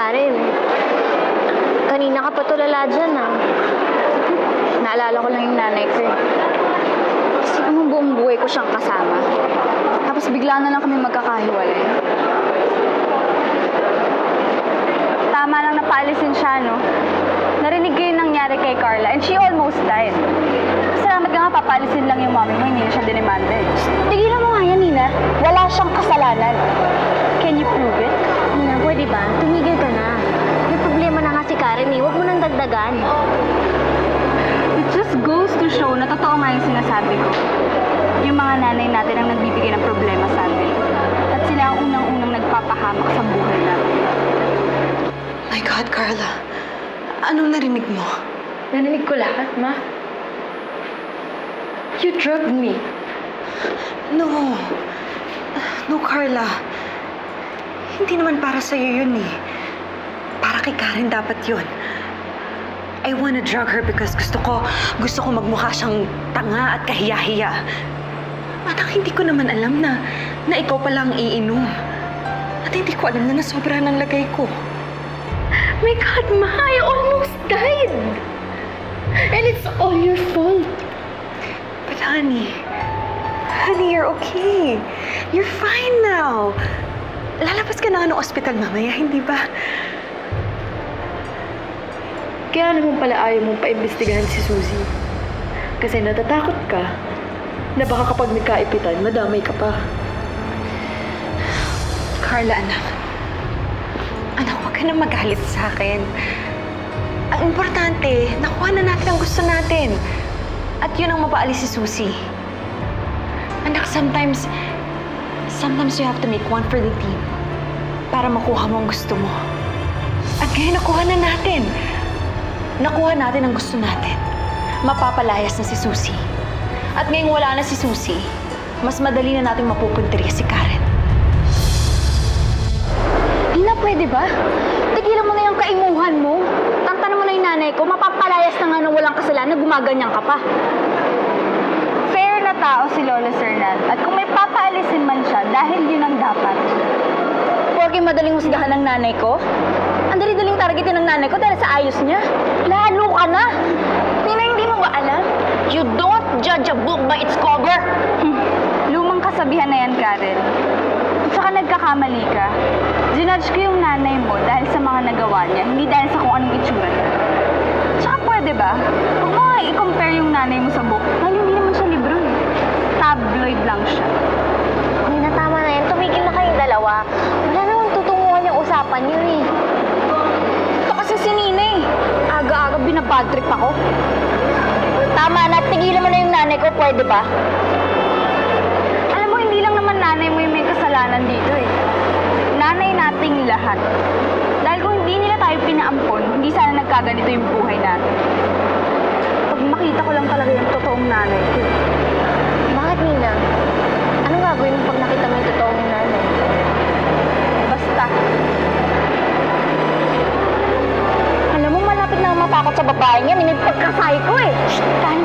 Karen. Kanina ka pa tulala dyan, ah. Naalala ko lang yung nanay ko eh. Kasi kung buong buhay ko siyang kasama. Tapos bigla na lang kami magkakahiwalay. Tama lang napaalisin siya, no? Narinig ko yung nangyari kay Carla and she almost died. Salamat ka nga, papaalisin lang yung mommy mo, hindi na siya dinimanda eh. Tigilan mo nga yan, Nina. Wala siyang kasalanan. Can you prove it? Nina, pwede ba? Tumigil ka na. May problema na nga si Karen, eh. Huwag mo nang dagdagan. It just goes to show na totoo nga yung sinasabi ko. Yung mga nanay natin ang nagbibigay ng problema sa atin. At sila ang unang-unang nagpapahamak sa buhay natin. My God, Carla. Anong narinig mo? Narinig ko lahat, Ma. You drugged me. No. No, Carla. Hindi naman para sa'yo yun eh. Para kay Karen dapat yun. I wanna drug her because gusto ko magmukha siyang tanga at kahiya-hiya. Manang hindi ko naman alam na ikaw pala ang iinom. At hindi ko alam na nasobra ng lagay ko. My God, Ma, I almost died. And it's all your fault. But honey, you're okay. You're fine now. Lalabas ka na ng ospital mamaya, hindi ba? Kaya naman pala ayaw mong paimbestigahan si Suzy. Kasi natatakot ka na baka kapag nagkaipitan, madamay ka pa. Carla, anak. Anak, huwag ka na magalit sa akin. Ang importante, nakuha na natin ang gusto natin. At yun ang mapaalis si Suzy. Anak, sometimes you have to make one for the team para makuha mo ang gusto mo. At ngayon, nakuha na natin. Nakuha natin ang gusto natin. Mapapalayas na si Suzy. At ngayong wala na si Suzy, mas madali na nating mapupuntirya si Karen. Ina, pwede ba? Tigilan mo na yung kaimuhan mo. Tantanan mo na yung nanay ko, mapapalayas na nga nang walang kasalanan, gumaganyan ka pa. Fair na tao si Lola Sernan. At kung may papaalisin man siya, dahil yun ang dapat. Porke madaling husgahan ng nanay ko? Ang dali-daling targetin ng nanay ko dahil sa ayos niya. Lalo ka na! Nina, hindi mo ba alam? You don't judge a book by its cover. Lumang kasabihan na yan, Karen. At saka nagkakamali ka. Ginudge ko yung nanay mo dahil sa mga nagawa niya, hindi dahil sa kung anong itsura niya. Tsaka pwede ba? Huwag mo nga i-compare yung nanay mo sa book dahil hindi naman siya libro eh. Tabloid lang siya. Nina, tama na yan. Tumigil na kayong dalawa. Wala namang tutunguhan yung usapan niyo, eh. Ito kasi si Nina eh. Aga-aga binabad trip ako. Tama na. Tigilan mo na yung nanay ko. Pwede ba? Alam mo, hindi lang naman nanay mo yung may kasalanan dito eh. Nanay nating lahat. Dahil kung hindi nila tayo pinaampon, hindi sana nagkaganito yung buhay natin. Pag makita ko lang talaga yung totoong nanay ko. Bakit, Nina? Anong gagawin mo pag nakita mo yung totoong nanay? Basta. Alam mo, malapit na ako matakot sa babae niya. Minipagkasay ko, eh. Karen,